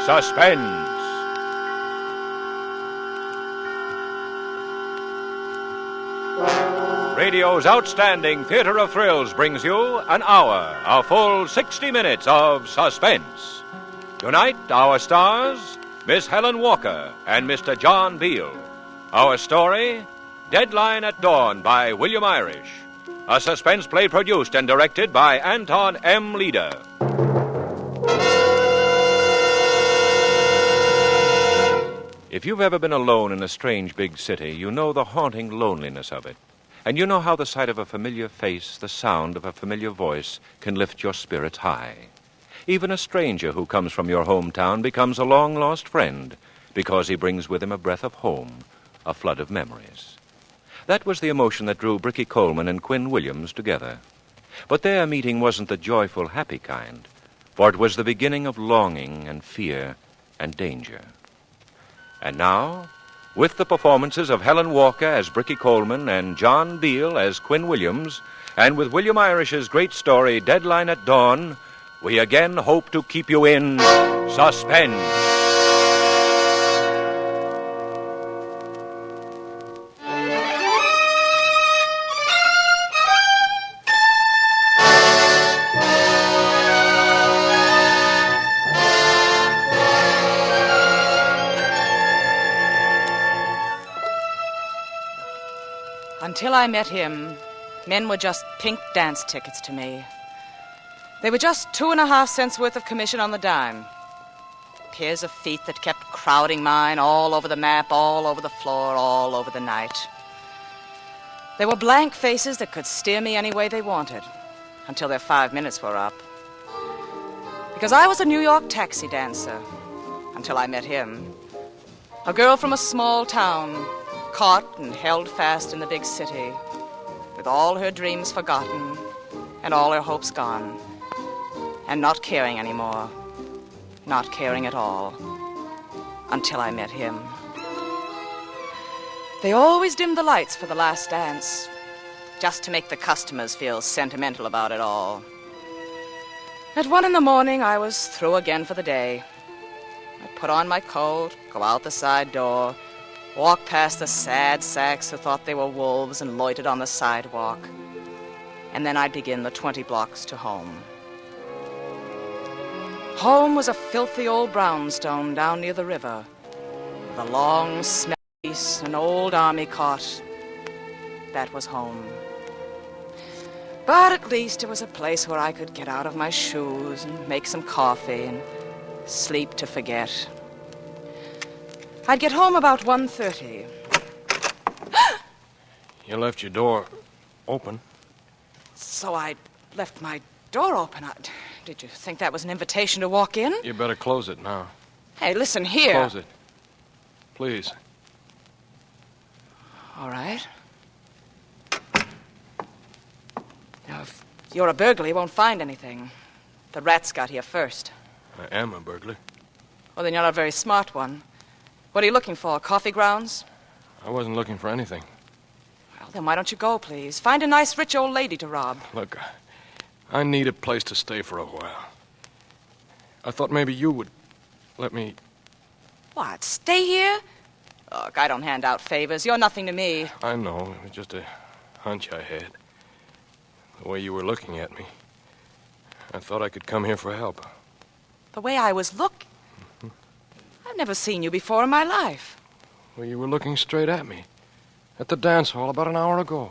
Suspense. Radio's outstanding theater of thrills brings you an hour, a full 60 minutes of suspense. Tonight, our stars, Miss Helen Walker and Mr. John Beale. Our story, Deadline at Dawn by William Irish. A suspense play produced and directed by Anton M. Leader. If you've ever been alone in a strange big city, you know the haunting loneliness of it. And you know how the sight of a familiar face, the sound of a familiar voice, can lift your spirits high. Even a stranger who comes from your hometown becomes a long-lost friend because he brings with him a breath of home, a flood of memories. That was the emotion that drew Bricky Coleman and Quinn Williams together. But their meeting wasn't the joyful, happy kind, for it was the beginning of longing and fear and danger. And now, with the performances of Helen Walker as Bricky Coleman and John Beale as Quinn Williams, and with William Irish's great story, Deadline at Dawn, we again hope to keep you in suspense. Until I met him, men were just pink dance tickets to me. They were just 2.5 cents worth of commission on the dime. Pairs of feet that kept crowding mine all over the map, all over the floor, all over the night. They were blank faces that could steer me any way they wanted, until their 5 minutes were up. Because I was a New York taxi dancer, until I met him. A girl from a small town, caught and held fast in the big city, with all her dreams forgotten and all her hopes gone, and not caring anymore, not caring at all, until I met him. They always dimmed the lights for the last dance, just to make the customers feel sentimental about it all. At 1 a.m, I was through again for the day. I'd put on my coat, go out the side door, walk past the sad sacks who thought they were wolves and loitered on the sidewalk. And then I'd begin the 20 blocks to home. Home was a filthy old brownstone down near the river, with a long, smelly piece, an old army cot. That was home. But at least it was a place where I could get out of my shoes and make some coffee and sleep to forget. I'd get home about 1:30. You left your door open. So I left my door open. Did you think that was an invitation to walk in? You better close it now. Hey, listen here. Close it. Please. All right. Now, if you're a burglar, you won't find anything. The rats got here first. I am a burglar. Well, then you're not a very smart one. What are you looking for, coffee grounds? I wasn't looking for anything. Well, then why don't you go, please? Find a nice, rich old lady to rob. Look, I need a place to stay for a while. I thought maybe you would let me... What, stay here? Look, I don't hand out favors. You're nothing to me. I know. It was just a hunch I had. The way you were looking at me. I thought I could come here for help. The way I was looking? I've never seen you before in my life. Well, you were looking straight at me. At the dance hall about an hour ago.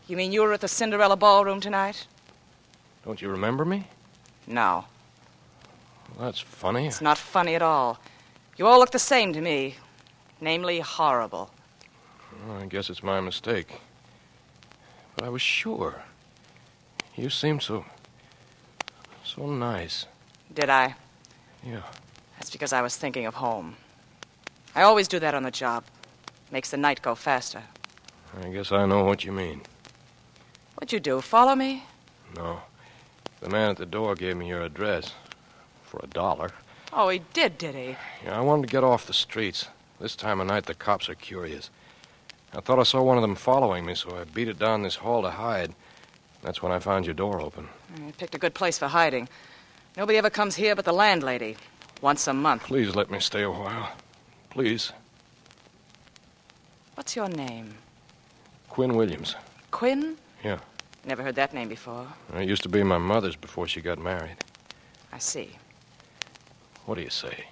You mean you were at the Cinderella Ballroom tonight? Don't you remember me? No. Well, that's funny. It's not funny at all. You all look the same to me. Namely, horrible. Well, I guess it's my mistake. But I was sure. You seemed so nice. Did I? Yeah. That's because I was thinking of home. I always do that on the job. Makes the night go faster. I guess I know what you mean. What'd you do, follow me? No. The man at the door gave me your address. For $1. Oh, he did he? Yeah, I wanted to get off the streets. This time of night, the cops are curious. I thought I saw one of them following me, so I beat it down this hall to hide. That's when I found your door open. You picked a good place for hiding. Nobody ever comes here but the landlady. Once a month. Please let me stay a while. Please. What's your name? Quinn Williams. Quinn? Yeah. Never heard that name before. It used to be my mother's before she got married. I see. What do you say?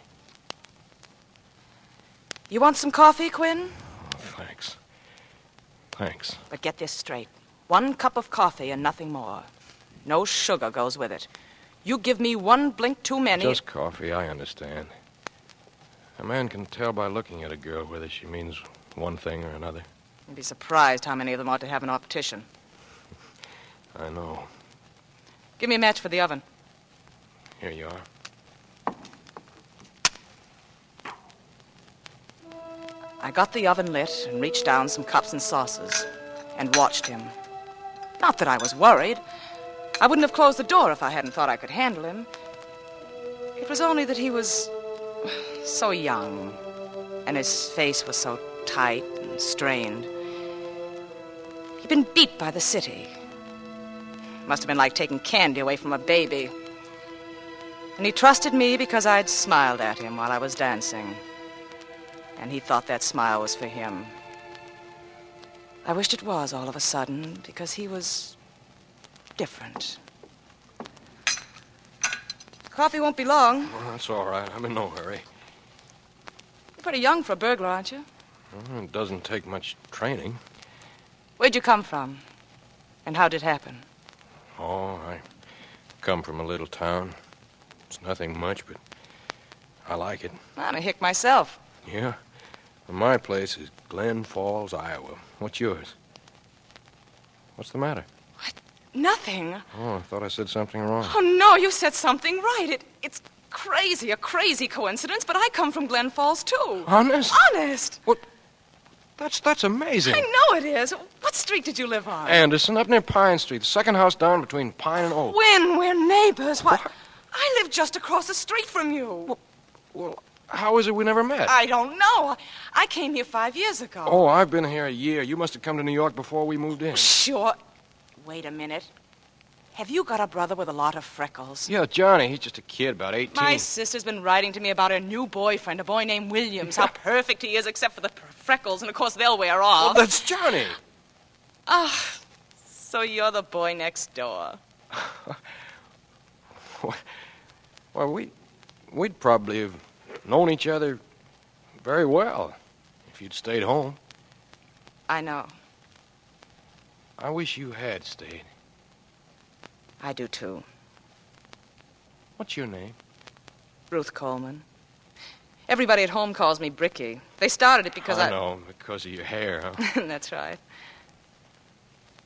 You want some coffee, Quinn? Oh, thanks. Thanks. But get this straight. 1 cup of coffee and nothing more. No sugar goes with it. You give me 1 blink too many... Just coffee, I understand. A man can tell by looking at a girl whether she means one thing or another. You'd be surprised how many of them ought to have an optician. I know. Give me a match for the oven. Here you are. I got the oven lit and reached down some cups and saucers and watched him. Not that I was worried. I wouldn't have closed the door if I hadn't thought I could handle him. It was only that he was so young, and his face was so tight and strained. He'd been beat by the city. Must have been like taking candy away from a baby. And he trusted me because I'd smiled at him while I was dancing. And he thought that smile was for him. I wished it was all of a sudden, because he was different. Coffee won't be long. Well, that's all right. I'm in no hurry. You're pretty young for a burglar, aren't you? Well, it doesn't take much training. Where'd you come from? And how'd it happen? Oh, I come from a little town. It's nothing much, but I like it. I'm a hick myself. Yeah? Well, my place is Glen Falls, Iowa. What's yours? What's the matter? What? Nothing. Oh, I thought I said something wrong. Oh, no, you said something right. It's crazy, a crazy coincidence, but I come from Glen Falls, too. Honest? Honest. What? That's amazing. I know it is. What street did you live on? Anderson, up near Pine Street, the second house down between Pine and Oak. Quinn, we're neighbors. What? I live just across the street from you. Well, how is it we never met? I don't know. I came here 5 years ago. Oh, I've been here a year. You must have come to New York before we moved in. Sure. Wait a minute. Have you got a brother with a lot of freckles? Yeah, Johnny. He's just a kid, about 18. My sister's been writing to me about her new boyfriend, a boy named Williams. How perfect he is, except for the freckles, and of course they'll wear off. Oh, that's Johnny. Ah, so you're the boy next door. Well, we'd probably have known each other very well if you'd stayed home. I know. I wish you had stayed. I do, too. What's your name? Ruth Coleman. Everybody at home calls me Bricky. They started it because I know, because of your hair, huh? That's right.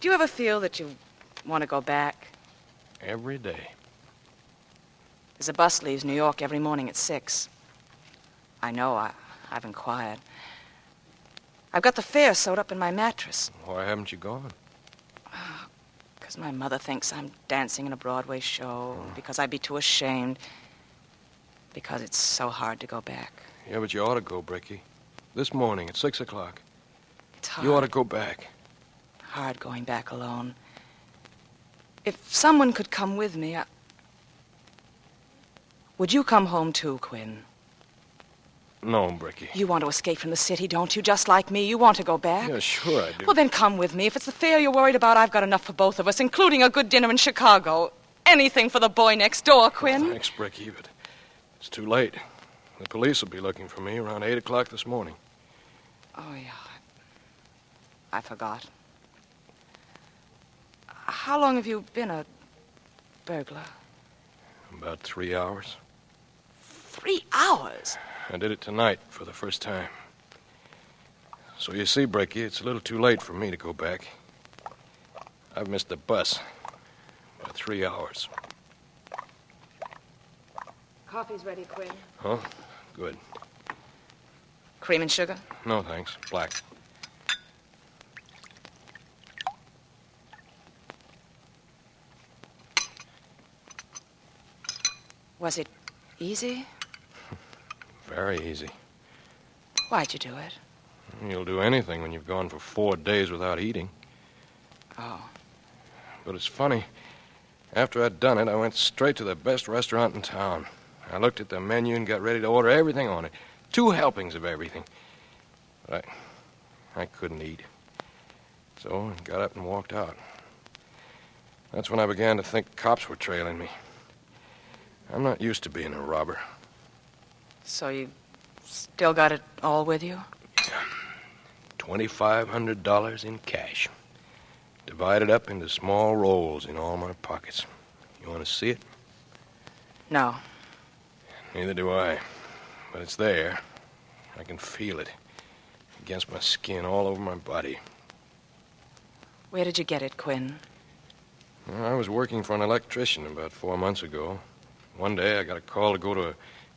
Do you ever feel that you want to go back? Every day. There's a bus leaves New York every morning at 6. I know, I've inquired. I've got the fare sewed up in my mattress. Why haven't you gone? Because my mother thinks I'm dancing in a Broadway show, because I'd be too ashamed, because it's so hard to go back. Yeah, but you ought to go, Bricky. This morning at 6 o'clock. It's hard. You ought to go back. Hard going back alone. If someone could come with me, Would you come home too, Quinn? No, Bricky. You want to escape from the city, don't you? Just like me. You want to go back? Yeah, sure I do. Well, then come with me. If it's the fare you're worried about, I've got enough for both of us, including a good dinner in Chicago. Anything for the boy next door, Quinn. Thanks, Bricky, but it's too late. The police will be looking for me around 8 o'clock this morning. Oh, yeah. I forgot. How long have you been a burglar? About 3 hours. 3 hours? I did it tonight for the first time. So you see, Bricky, it's a little too late for me to go back. I've missed the bus by 3 hours. Coffee's ready, Quinn. Huh? Good. Cream and sugar? No, thanks. Black. Was it easy? Very easy. Why'd you do it? You'll do anything when you've gone for 4 days without eating. Oh. But it's funny. After I'd done it, I went straight to the best restaurant in town. I looked at the menu and got ready to order everything on it. 2 helpings of everything. But I couldn't eat. So I got up and walked out. That's when I began to think cops were trailing me. I'm not used to being a robber. So you still got it all with you? $2,500 in cash. Divided up into small rolls in all my pockets. You want to see it? No. Neither do I. But it's there. I can feel it. Against my skin, all over my body. Where did you get it, Quinn? Well, I was working for an electrician about 4 months ago. One day I got a call to go to a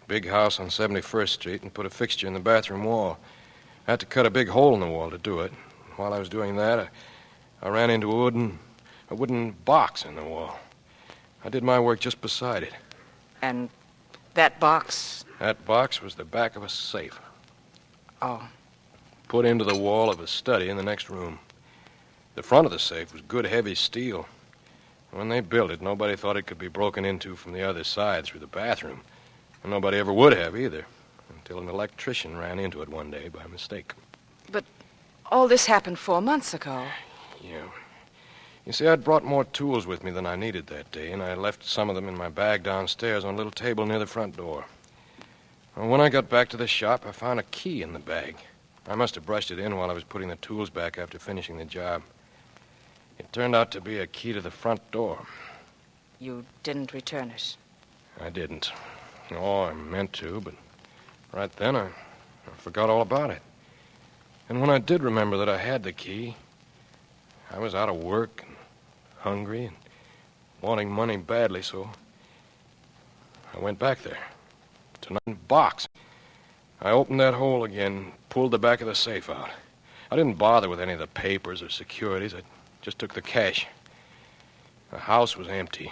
big house on 71st Street and put a fixture in the bathroom wall. I had to cut a big hole in the wall to do it. While I was doing that, I ran into a wooden box in the wall. I did my work just beside it. And that box? That box was the back of a safe. Oh. Put into the wall of a study in the next room. The front of the safe was good, heavy steel. When they built it, nobody thought it could be broken into from the other side through the bathroom. And nobody ever would have either, until an electrician ran into it one day by mistake. But all this happened 4 months ago. Yeah. You see, I'd brought more tools with me than I needed that day, and I left some of them in my bag downstairs on a little table near the front door. Well, when I got back to the shop, I found a key in the bag. I must have brushed it in while I was putting the tools back after finishing the job. It turned out to be a key to the front door. You didn't return it? I didn't. Oh, I meant to, but right then I forgot all about it. And when I did remember that I had the key, I was out of work and hungry and wanting money badly, so I went back there to the box. I opened that hole again, pulled the back of the safe out. I didn't bother with any of the papers or securities. I just took the cash. The house was empty.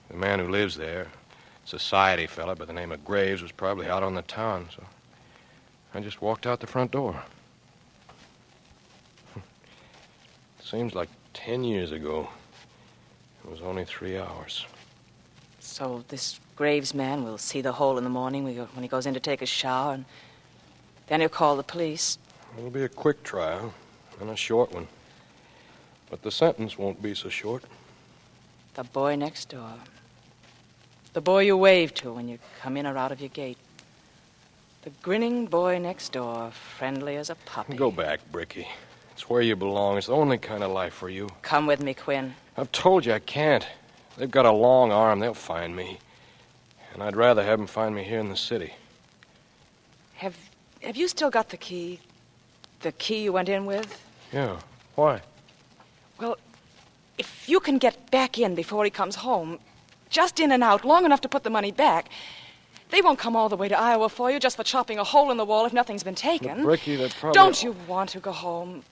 The man who lives there, a society fella by the name of Graves, was probably out on the town, so I just walked out the front door. Seems like 10 years ago. It was only 3 hours. So this Graves man will see the hole in the morning when he goes in to take a shower, and then he'll call the police. It'll be a quick trial and a short one. But the sentence won't be so short. The boy next door. The boy you wave to when you come in or out of your gate. The grinning boy next door, friendly as a puppy. Go back, Bricky. It's where you belong. It's the only kind of life for you. Come with me, Quinn. I've told you I can't. They've got a long arm. They'll find me. And I'd rather have them find me here in the city. Have you still got the key? The key you went in with? Yeah. Why? Well, if you can get back in before he comes home, just in and out, long enough to put the money back, they won't come all the way to Iowa for you just for chopping a hole in the wall if nothing's been taken. But Bricky, they're probably... Don't you want to go home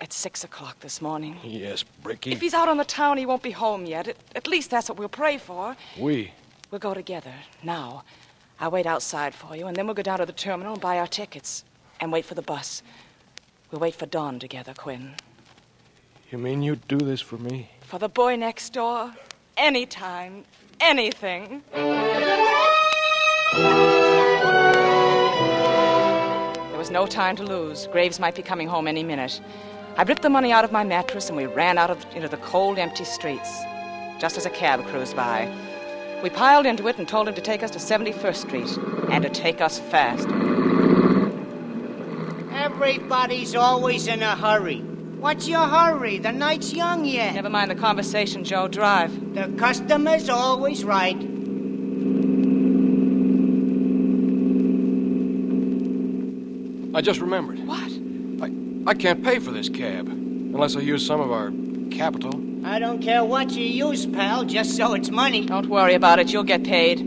at 6 o'clock this morning? Yes, Bricky. If he's out on the town, he won't be home yet. At least that's what we'll pray for. We? We'll go together, now. I'll wait outside for you, and then we'll go down to the terminal and buy our tickets. And wait for the bus. We'll wait for dawn together, Quinn. You mean you'd do this for me? For the boy next door? Anytime. Anything. There was no time to lose. Graves might be coming home any minute. I ripped the money out of my mattress, and we ran out into the cold, empty streets, just as a cab cruised by. We piled into it and told him to take us to 71st Street, and to take us fast. Everybody's always in a hurry. What's your hurry? The night's young yet. Never mind the conversation, Joe. Drive. The customer's always right. I just remembered. What? I can't pay for this cab unless I use some of our capital. I don't care what you use, pal, just so it's money. Don't worry about it. You'll get paid.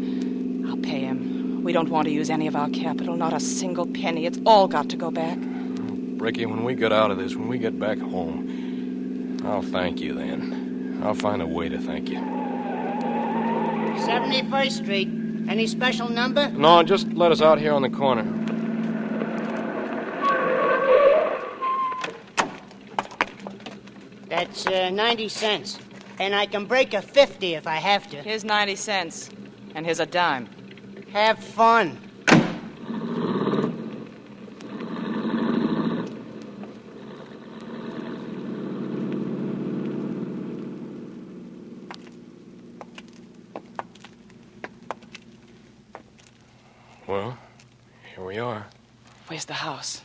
I'll pay him. We don't want to use any of our capital, not a single penny. It's all got to go back. Bricky, when we get out of this, when we get back home, I'll thank you then. I'll find a way to thank you. 71st Street. Any special number? No, just let us out here on the corner. That's 90 cents. And I can break a 50 if I have to. Here's 90 cents. And here's a dime. Have fun. Well, here we are. Where's the house?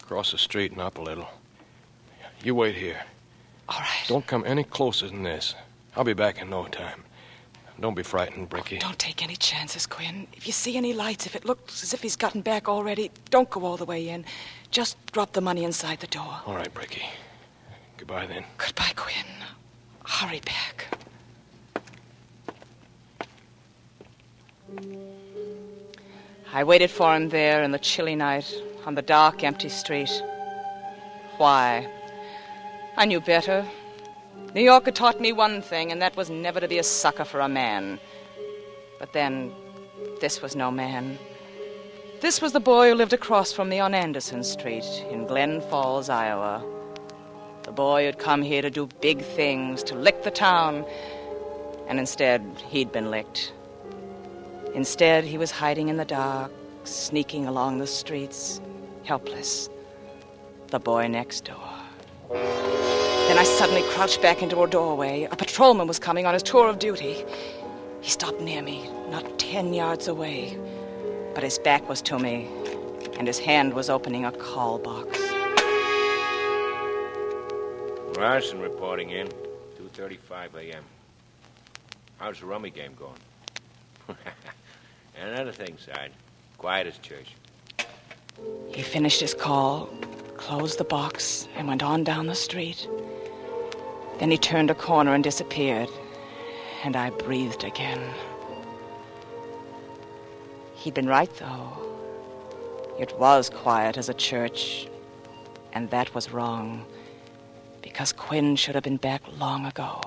Across the street and up a little. You wait here. All right. Don't come any closer than this. I'll be back in no time. Don't be frightened, Bricky. Don't take any chances, Quinn. If you see any lights, if it looks as if he's gotten back already, don't go all the way in. Just drop the money inside the door. All right, Bricky. Goodbye, then. Goodbye, Quinn. Hurry back. I waited for him there in the chilly night, on the dark, empty street. Why? I knew better. New York had taught me one thing, and that was never to be a sucker for a man. But then, this was no man. This was the boy who lived across from me on Anderson Street in Glen Falls, Iowa. The boy who'd come here to do big things, to lick the town, and instead, he'd been licked. Instead, he was hiding in the dark, sneaking along the streets, helpless. The boy next door. Then I suddenly crouched back into a doorway. A patrolman was coming on his tour of duty. He stopped near me, not 10 yards away. But his back was to me, and his hand was opening a call box. Larson reporting in, 2:35 a.m. How's the rummy game going? And another thing, Sarge. Quiet as church. He finished his call, closed the box, and went on down the street. Then he turned a corner and disappeared, and I breathed again. He'd been right, though. It was quiet as a church, and that was wrong, because Quinn should have been back long ago.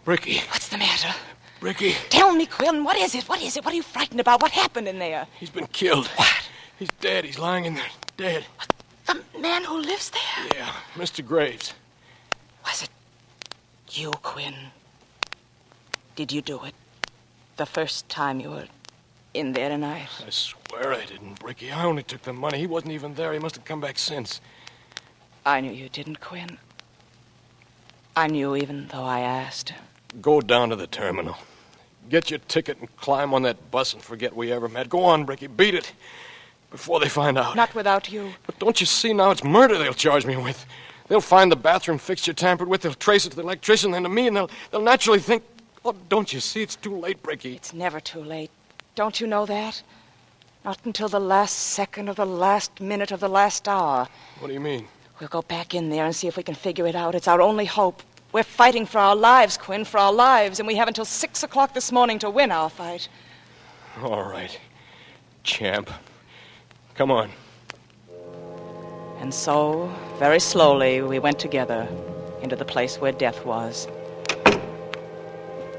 Bricky. What's the matter? Bricky. Tell me, Quinn, what is it? What is it? What are you frightened about? What happened in there? He's been killed. What? He's dead. He's lying in there, dead. The man who lives there? Yeah, Mr. Graves. Was it you, Quinn? Did you do it? The first time you were in there tonight? I swear I didn't, Bricky. I only took the money. He wasn't even there. He must have come back since. I knew you didn't, Quinn. I knew even though I asked. Go down to the terminal. Get your ticket and climb on that bus and forget we ever met. Go on, Bricky. Beat it. Before they find out. Not without you. But don't you see now it's murder they'll charge me with? They'll find the bathroom fixture tampered with. They'll trace it to the electrician, then to me, and they'll naturally think... Oh, don't you see? It's too late, Bricky. It's never too late. Don't you know that? Not until the last second of the last minute of the last hour. What do you mean? We'll go back in there and see if we can figure it out. It's our only hope. We're fighting for our lives, Quinn, for our lives, and we have until 6 o'clock this morning to win our fight. All right, champ. Come on. And so, very slowly, we went together into the place where death was.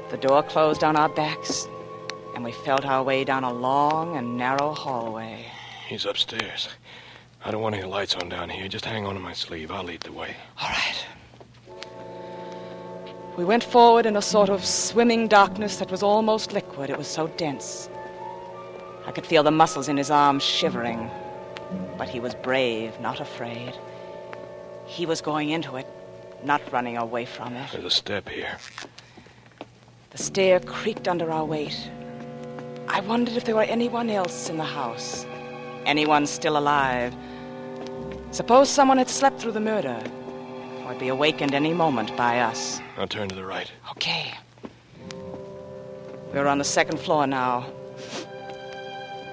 The door closed on our backs, and we felt our way down a long and narrow hallway. He's upstairs. I don't want any lights on down here. Just hang on to my sleeve. I'll lead the way. All right. We went forward in a sort of swimming darkness that was almost liquid. It was so dense. I could feel the muscles in his arms shivering. But he was brave, not afraid. He was going into it, not running away from it. There's a step here. The stair creaked under our weight. I wondered if there were anyone else in the house. Anyone still alive. Suppose someone had slept through the murder, or be awakened any moment by us. I'll turn to the right. Okay. We were on the second floor now.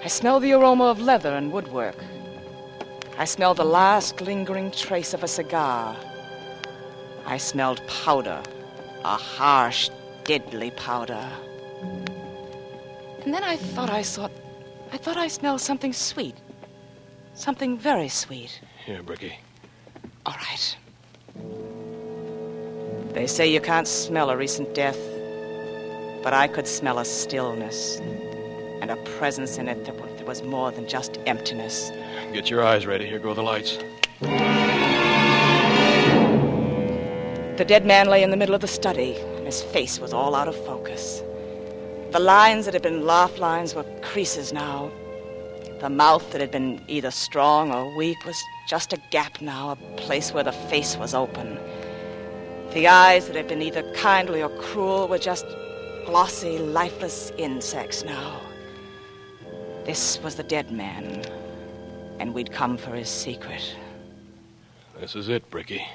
I smelled the aroma of leather and woodwork. I smelled the last lingering trace of a cigar. I smelled powder, a harsh, deadly powder. And then I thought I smelled something sweet. Something very sweet. Here, Bricky. All right. They say you can't smell a recent death, but I could smell a stillness and a presence in it that was more than just emptiness. Get your eyes ready. Here go the lights. The dead man lay in the middle of the study, His face was all out of focus. The lines that had been laugh lines were creases now. The mouth that had been either strong or weak was just a gap now, a place where the face was open. The eyes that had been either kindly or cruel were just glossy, lifeless insects now. This was the dead man, and we'd come for his secret. This is it, Bricky.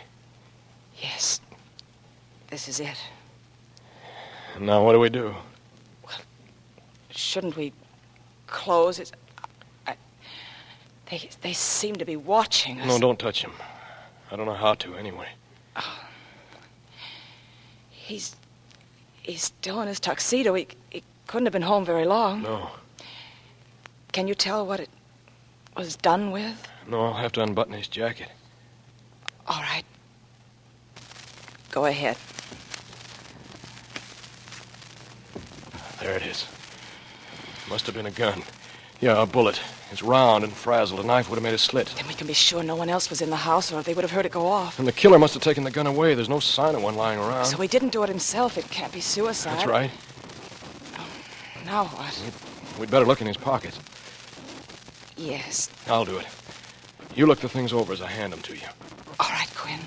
Yes, this is it. And now what do we do? Shouldn't we close it? They seem to be watching us. No, don't touch him. I don't know how to, anyway. He's still in his tuxedo. He couldn't have been home very long. No. Can you tell what it was done with? No, I'll have to unbutton his jacket. All right. Go ahead. There it is. Must have been a gun. Yeah, a bullet. It's round and frazzled. A knife would have made a slit. Then we can be sure no one else was in the house, or they would have heard it go off. And the killer must have taken the gun away. There's no sign of one lying around. So he didn't do it himself. It can't be suicide. That's right. Now what? We'd better look in his pockets. Yes. I'll do it. You look the things over as I hand them to you. All right, Quinn.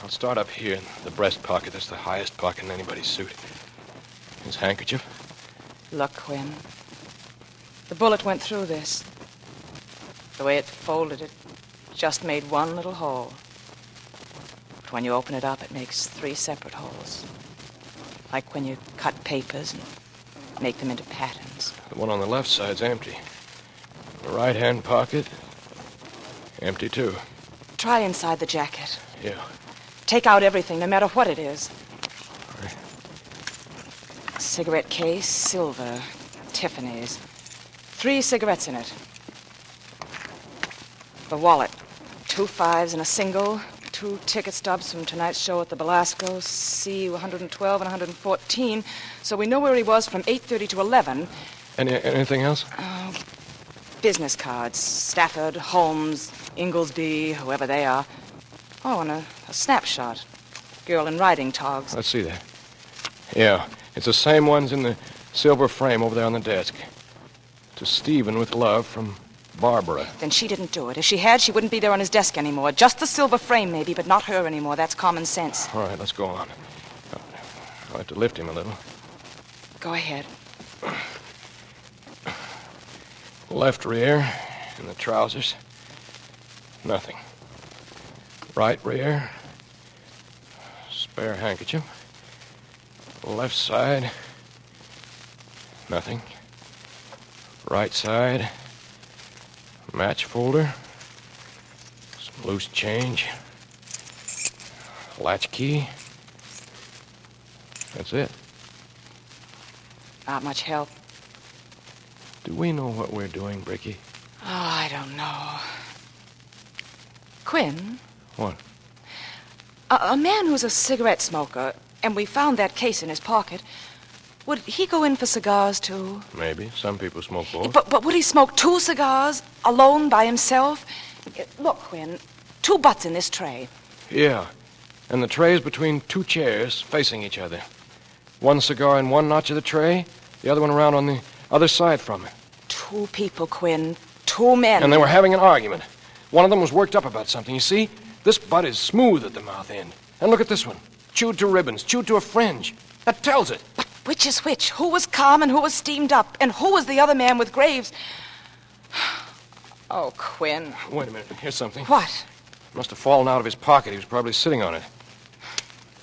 I'll start up here in the breast pocket. That's the highest pocket in anybody's suit. His handkerchief. Look, Quinn. The bullet went through this. The way it folded, it just made one little hole. But when you open it up, it makes 3 separate holes. Like when you cut papers and make them into patterns. The one on the left side's empty. The right-hand pocket, empty too. Try inside the jacket. Yeah. Take out everything, no matter what it is. All right. Cigarette case, silver, Tiffany's. 3 cigarettes in it. The wallet. 2 5s and a single. 2 ticket stubs from tonight's show at the Belasco, C112 and 114. So we know where he was from 8:30 to 11. Anything else? Business cards. Stafford, Holmes, Inglesby, whoever they are. Oh, and a snapshot. Girl in riding togs. Let's see that. Yeah, it's the same ones in the silver frame over there on the desk. To Stephen with love from Barbara. Then she didn't do it. If she had, she wouldn't be there on his desk anymore. Just the silver frame, maybe, but not her anymore. That's common sense. All right, let's go on. I'll have to lift him a little. Go ahead. Left rear in the trousers. Nothing. Right rear. Spare handkerchief. Left side. Nothing. Right side. Match folder. Some loose change. Latch key. That's it. Not much help. Do we know what we're doing, Bricky? Oh, I don't know. Quinn? What? A man who's a cigarette smoker, and we found that case in his pocket, would he go in for cigars, too? Maybe. Some people smoke both. But would he smoke 2 cigars, alone, by himself? Look, Quinn, 2 butts in this tray. Yeah. And the tray's between 2 chairs facing each other. 1 cigar in one notch of the tray, the other one around on the other side from it. 2 people, Quinn. 2 men. And they were having an argument. One of them was worked up about something. You see, this butt is smooth at the mouth end. And look at this one. Chewed to ribbons, chewed to a fringe. That tells it. But which is which? Who was calm and who was steamed up? And who was the other man with Graves? Oh, Quinn. Wait a minute. Here's something. What? Must have fallen out of his pocket. He was probably sitting on it.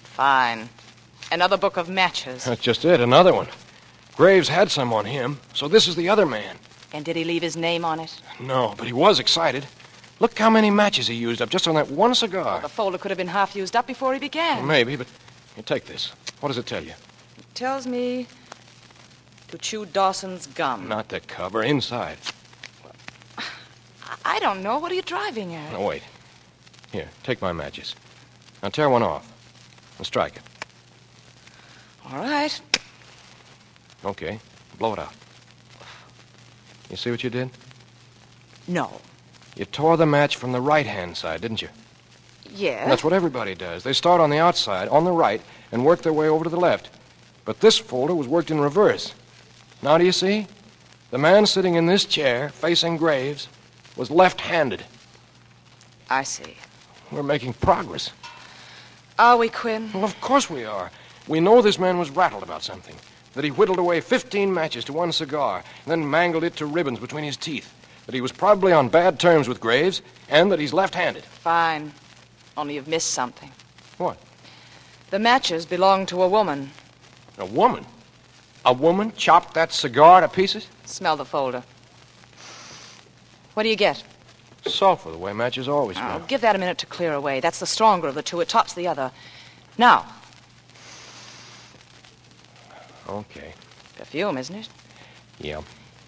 Fine. Another book of matches. That's just it. Another one. Graves had some on him, so this is the other man. And did he leave his name on it? No, but he was excited. Look how many matches he used up just on that 1 cigar. Well, the folder could have been half used up before he began. Well, maybe, but here, take this. What does it tell you? It tells me to chew Dawson's gum. Not the cover, inside. I don't know. What are you driving at? Now, wait. Here, take my matches. Now, tear one off and strike it. All right. Okay, blow it out. You see what you did? No. You tore the match from the right-hand side, didn't you? Yeah. And that's what everybody does. They start on the outside, on the right, and worked their way over to the left. But this folder was worked in reverse. Now do you see? The man sitting in this chair, facing Graves, was left-handed. I see. We're making progress. Are we, Quinn? Well, of course we are. We know this man was rattled about something, that he whittled away 15 matches to one cigar, and then mangled it to ribbons between his teeth, that he was probably on bad terms with Graves, and that he's left-handed. Fine. Only you've missed something. What? The matches belonged to a woman. A woman? A woman chopped that cigar to pieces? Smell the folder. What do you get? Sulfur, the way matches always smell. Give that a minute to clear away. That's the stronger of the two. It tops the other. Now. Okay. Perfume, isn't it? Yeah.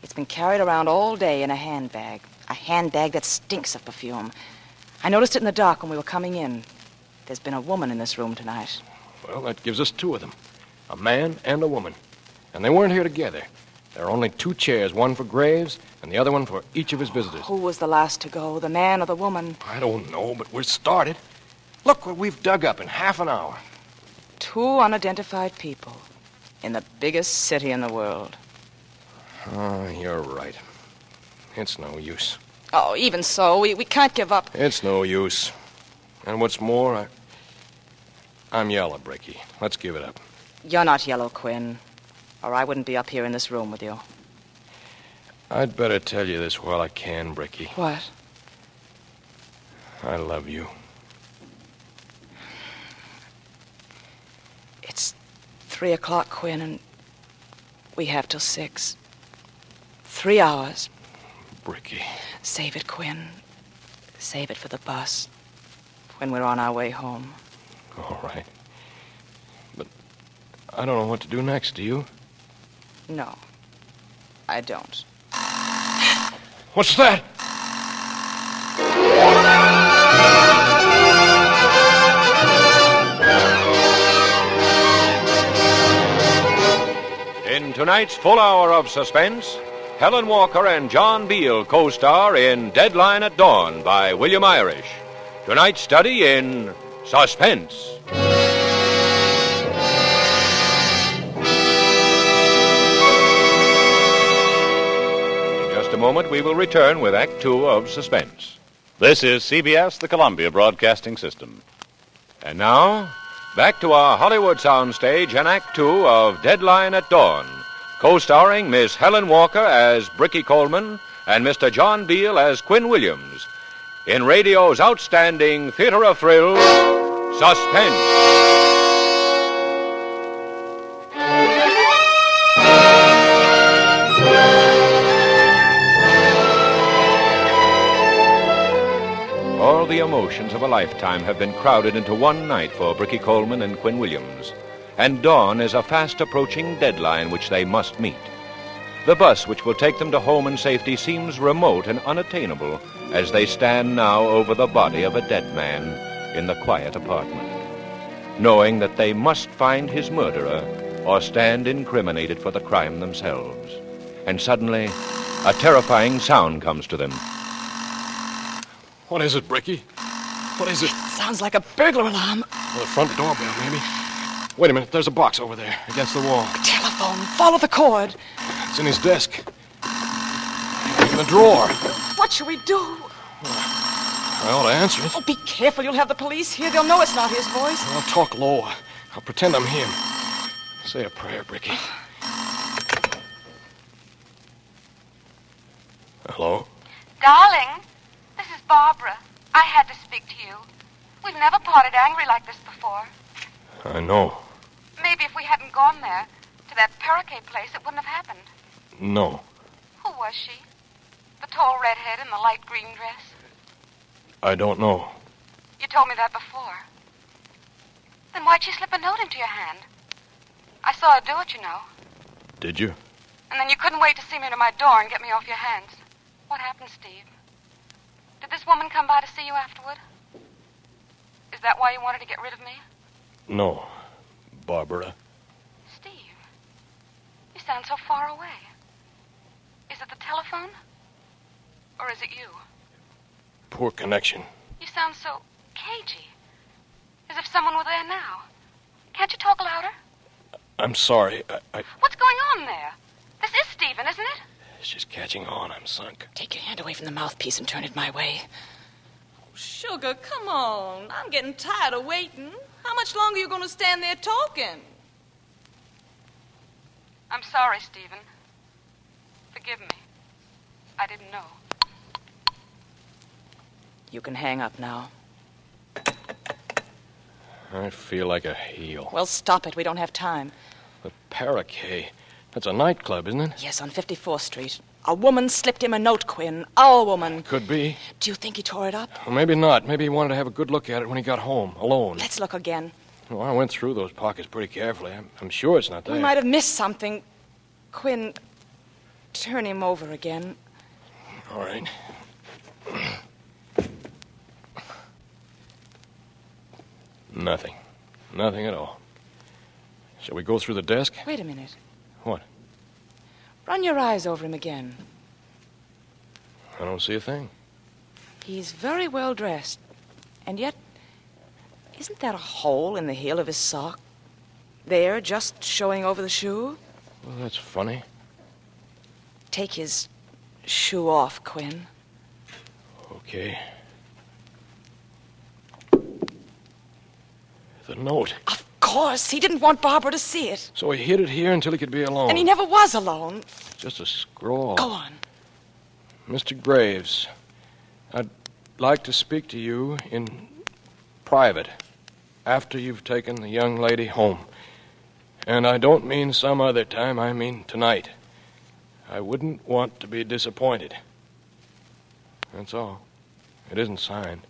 It's been carried around all day in a handbag. A handbag that stinks of perfume. I noticed it in the dock when we were coming in. There's been a woman in this room tonight. Well, that gives us two of them. A man and a woman. And they weren't here together. There are only two chairs, one for Graves and the other one for each of his visitors. Who was the last to go, the man or the woman? I don't know, but we're started. Look what we've dug up in half an hour. 2 unidentified people in the biggest city in the world. Oh, you're right. It's no use. Oh, even so, we can't give up. It's no use. And what's more, I'm yellow, Bricky. Let's give it up. You're not yellow, Quinn, or I wouldn't be up here in this room with you. I'd better tell you this while I can, Bricky. What? I love you. It's 3 o'clock, Quinn, and we have till 6. 3 hours. Bricky. Save it, Quinn. Save it for the bus when we're on our way home. All right. But I don't know what to do next, do you? No, I don't. What's that? In tonight's full hour of suspense, Helen Walker and John Beale co-star in Deadline at Dawn by William Irish. Tonight's study in Suspense. In just a moment, we will return with Act Two of Suspense. This is CBS, the Columbia Broadcasting System. And now, back to our Hollywood soundstage and Act Two of Deadline at Dawn, co-starring Miss Helen Walker as Bricky Coleman and Mr. John Beale as Quinn Williams, in radio's outstanding theater of thrill, Suspense. All the emotions of a lifetime have been crowded into one night for Bricky Coleman and Quinn Williams. And dawn is a fast-approaching deadline which they must meet. The bus which will take them to home in safety seems remote and unattainable as they stand now over the body of a dead man in the quiet apartment, knowing that they must find his murderer or stand incriminated for the crime themselves. And suddenly, a terrifying sound comes to them. What is it, Bricky? What is it? Sounds like a burglar alarm. Well, the front doorbell, maybe. Wait a minute. There's a box over there against the wall. Telephone. Follow the cord. It's in his desk. In the drawer. What shall we do? I ought to answer it. Oh, be careful. You'll have the police here. They'll know it's not his voice. I'll talk low. I'll pretend I'm him. Say a prayer, Bricky. Hello? Darling, this is Barbara. I had to speak to you. We've never parted angry like this before. I know. Maybe if we hadn't gone there, to that parakeet place, it wouldn't have happened. No. Who was she? The tall redhead in the light green dress? I don't know. You told me that before. Then why'd she slip a note into your hand? I saw her do it, you know. Did you? And then you couldn't wait to see me to my door and get me off your hands. What happened, Steve? Did this woman come by to see you afterward? Is that why you wanted to get rid of me? No, Barbara. Steve, you sound so far away. Is it the telephone? Or is it you? Poor connection. You sound so cagey. As if someone were there now. Can't you talk louder? I'm sorry. What's going on there? This is Stephen, isn't it? She's catching on. I'm sunk. Take your hand away from the mouthpiece and turn it my way. Sugar, come on. I'm getting tired of waiting. How much longer are you going to stand there talking? I'm sorry, Stephen. Forgive me. I didn't know. You can hang up now. I feel like a heel. Well, stop it. We don't have time. The Paraquet. That's a nightclub, isn't it? Yes, on 54th Street. A woman slipped him a note, Quinn. Our woman. Could be. Do you think he tore it up? Well, maybe not. Maybe he wanted to have a good look at it when he got home, alone. Let's look again. Well, I went through those pockets pretty carefully. I'm sure it's not there. We might have missed something. Quinn, turn him over again. All right. Nothing. Nothing at all. Shall we go through the desk? Wait a minute. What? Run your eyes over him again. I don't see a thing. He's very well dressed. And yet, isn't that a hole in the heel of his sock? There, just showing over the shoe? Well, that's funny. Take his shoe off, Quinn. Okay. The note. Of course. He didn't want Barbara to see it. So he hid it here until he could be alone. And he never was alone. Just a scrawl. Go on. Mr. Graves, I'd like to speak to you in private after you've taken the young lady home. And I don't mean some other time, I mean tonight. I wouldn't want to be disappointed. That's all. It isn't signed.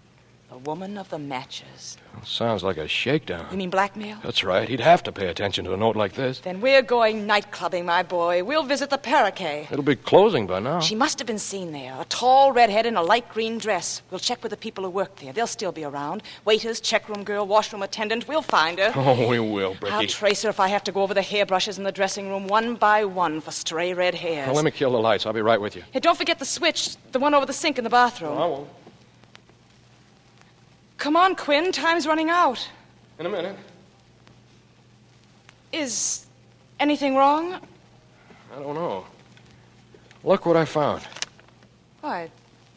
The woman of the matches. Sounds like a shakedown. You mean blackmail? That's right. He'd have to pay attention to a note like this. Then we're going night clubbing, my boy. We'll visit the Paraquet. It'll be closing by now. She must have been seen there. A tall redhead in a light green dress. We'll check with the people who work there. They'll still be around. Waiters, checkroom girl, washroom attendant. We'll find her. Oh, we will, Bricky. I'll trace her if I have to go over the hairbrushes in the dressing room one by one for stray red hairs. Well, let me kill the lights. I'll be right with you. Hey, don't forget the switch, the one over the sink in the bathroom. I won't. Come on, Quinn. Time's running out. In a minute. Is anything wrong? I don't know. Look what I found. Why,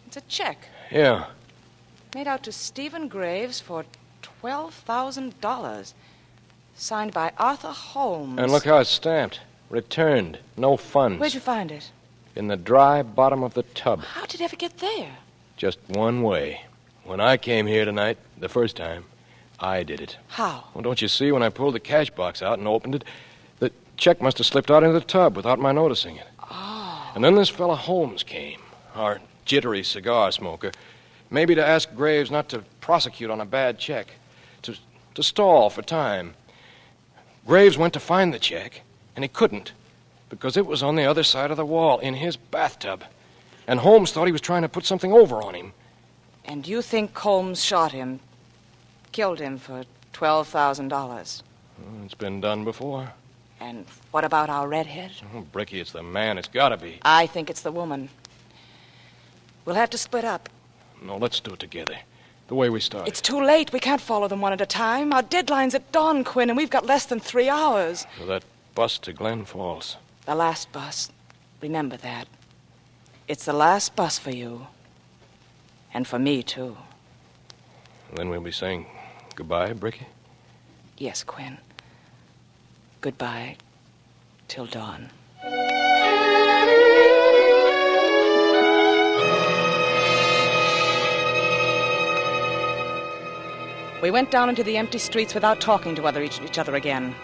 it's a check. Yeah. Made out to Stephen Graves for $12,000. Signed by Arthur Holmes. And look how it's stamped. Returned. No funds. Where'd you find it? In the dry bottom of the tub. How did it ever get there? Just one way. When I came here tonight, the first time, I did it. How? Well, don't you see, when I pulled the cash box out and opened it, the check must have slipped out into the tub without my noticing it. Oh. And then this fella Holmes came, our jittery cigar smoker, maybe to ask Graves not to prosecute on a bad check, to stall for time. Graves went to find the check, and he couldn't, because it was on the other side of the wall, in his bathtub. And Holmes thought he was trying to put something over on him. And you think Holmes shot him, killed him for $12,000? Well, it's been done before. And what about our redhead? Oh, Bricky, it's the man. It's got to be. I think it's the woman. We'll have to split up. No, let's do it together. The way we started. It's too late. We can't follow them one at a time. Our deadline's at dawn, Quinn, and we've got less than 3 hours. For that bus to Glen Falls. The last bus. Remember that. It's the last bus for you. And for me, too. Then we'll be saying goodbye, Bricky? Yes, Quinn. Goodbye. Till dawn. We went down into the empty streets without talking to each other again.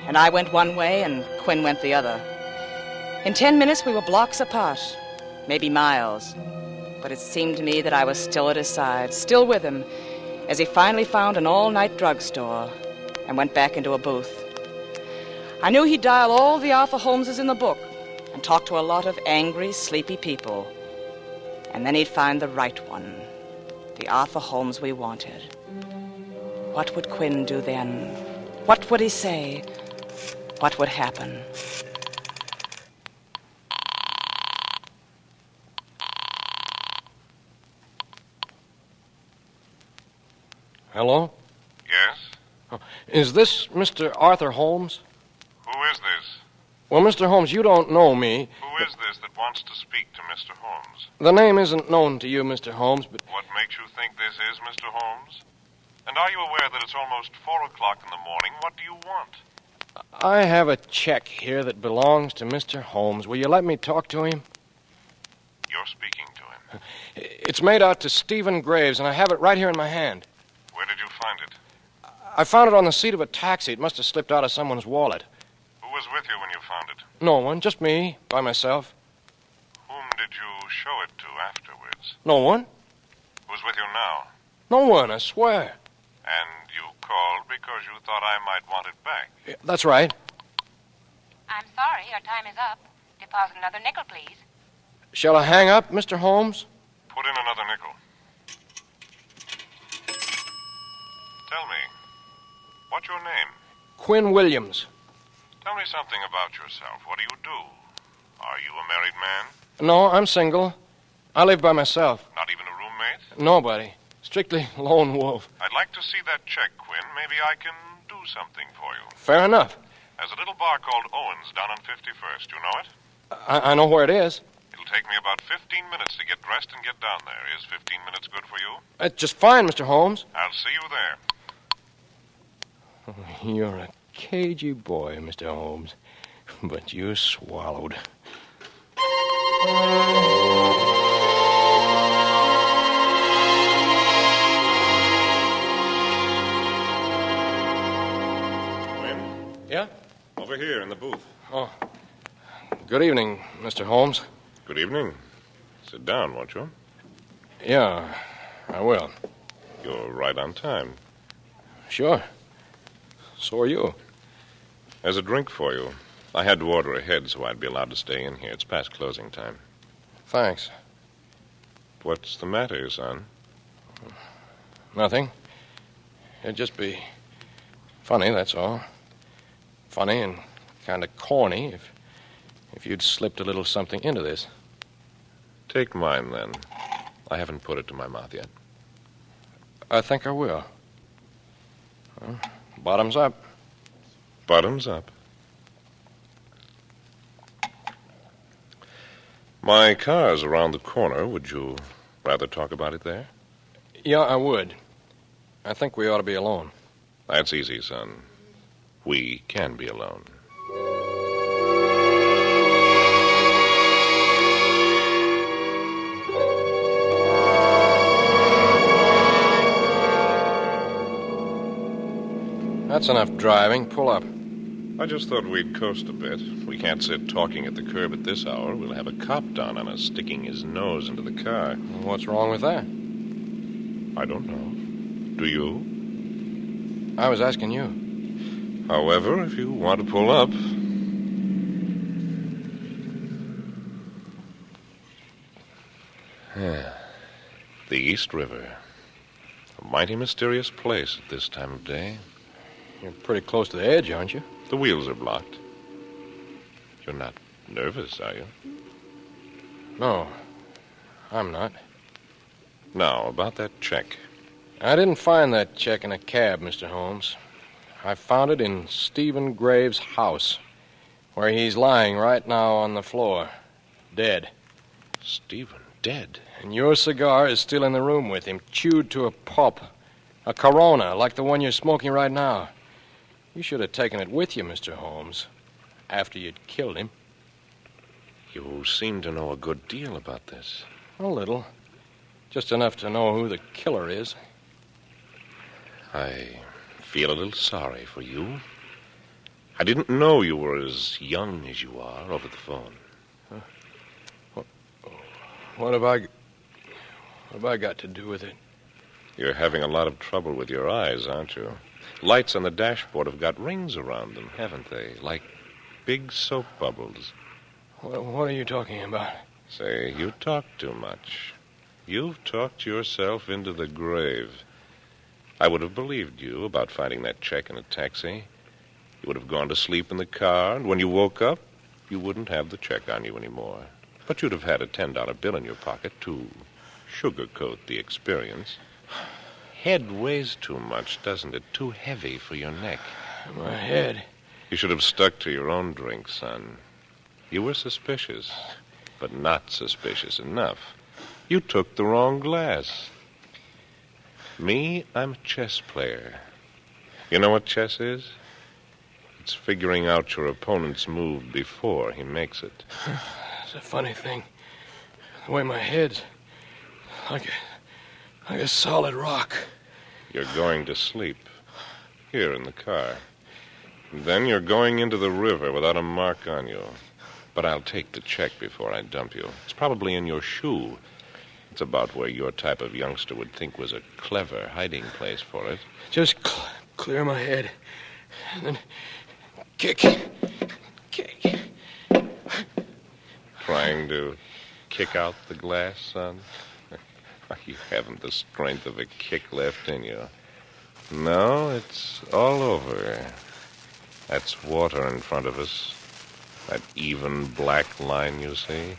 And I went one way, and Quinn went the other. In 10 minutes, we were blocks apart. Maybe miles. But it seemed to me that I was still at his side, still with him, as he finally found an all-night drugstore and went back into a booth. I knew he'd dial all the Arthur Holmeses in the book and talk to a lot of angry, sleepy people. And then he'd find the right one, the Arthur Holmes we wanted. What would Quinn do then? What would he say? What would happen? Hello? Yes? Is this Mr. Arthur Holmes? Who is this? Well, Mr. Holmes, you don't know me. Who is this that wants to speak to Mr. Holmes? The name isn't known to you, Mr. Holmes, but... What makes you think this is Mr. Holmes? And are you aware that it's almost 4 o'clock in the morning? What do you want? I have a check here that belongs to Mr. Holmes. Will you let me talk to him? You're speaking to him. It's made out to Stephen Graves, and I have it right here in my hand. Where did you find it? I found it on the seat of a taxi. It must have slipped out of someone's wallet. Who was with you when you found it? No one, just me, by myself. Whom did you show it to afterwards? No one? Who's with you now? No one, I swear. And you called because you thought I might want it back. Yeah, that's right. I'm sorry, your time is up. Deposit another nickel, please. Shall I hang up, Mr. Holmes? Put in another nickel. Tell me, what's your name? Quinn Williams. Tell me something about yourself. What do you do? Are you a married man? No, I'm single. I live by myself. Not even a roommate? Nobody. Strictly lone wolf. I'd like to see that check, Quinn. Maybe I can do something for you. Fair enough. There's a little bar called Owen's down on 51st. You know it? I know where it is. It'll take me about 15 minutes to get dressed and get down there. Is 15 minutes good for you? That's just fine, Mr. Holmes. I'll see you there. You're a cagey boy, Mr. Holmes. But you swallowed. Quinn? Yeah? Over here in the booth. Oh. Good evening, Mr. Holmes. Good evening. Sit down, won't you? Yeah, I will. You're right on time. Sure. So are you. There's a drink for you. I had to order ahead so I'd be allowed to stay in here. It's past closing time. Thanks. What's the matter, son? Nothing. It'd just be funny, that's all. Funny and kind of corny if you'd slipped a little something into this. Take mine, then. I haven't put it to my mouth yet. I think I will. Well, bottoms up. Bottoms up. My car's around the corner. Would you rather talk about it there? Yeah, I would. I think we ought to be alone. That's easy, son. We can be alone. That's enough driving. Pull up. I just thought we'd coast a bit. We can't sit talking at the curb at this hour. We'll have a cop down on us sticking his nose into the car. What's wrong with that? I don't know. Do you? I was asking you. However, if you want to pull up... The East River. A mighty mysterious place at this time of day. You're pretty close to the edge, aren't you? The wheels are blocked. You're not nervous, are you? No, I'm not. Now, about that check. I didn't find that check in a cab, Mr. Holmes. I found it in Stephen Graves' house, where he's lying right now on the floor, dead. Stephen, dead? And your cigar is still in the room with him, chewed to a pulp. A Corona, like the one you're smoking right now. You should have taken it with you, Mr. Holmes, after you'd killed him. You seem to know a good deal about this. A little. Just enough to know who the killer is. I feel a little sorry for you. I didn't know you were as young as you are over the phone. What have I got to do with it? You're having a lot of trouble with your eyes, aren't you? Lights on the dashboard have got rings around them, haven't they? Like big soap bubbles. What are you talking about? Say, you talk too much. You've talked yourself into the grave. I would have believed you about finding that check in a taxi. You would have gone to sleep in the car, and when you woke up, you wouldn't have the check on you anymore. But you'd have had a $10 bill in your pocket to sugarcoat the experience. head weighs too much, doesn't it? Too heavy for your neck. My head. You should have stuck to your own drink, son. You were suspicious, but not suspicious enough. You took the wrong glass. Me, I'm a chess player. You know what chess is? It's figuring out your opponent's move before he makes it. It's a funny thing. The way my head's like a solid rock. You're going to sleep. Here in the car. Then you're going into the river without a mark on you. But I'll take the check before I dump you. It's probably in your shoe. It's about where your type of youngster would think was a clever hiding place for it. Just clear my head. And then kick. Trying to kick out the glass, son? You haven't the strength of a kick left in you. No, it's all over. That's water in front of us. That even black line, you see?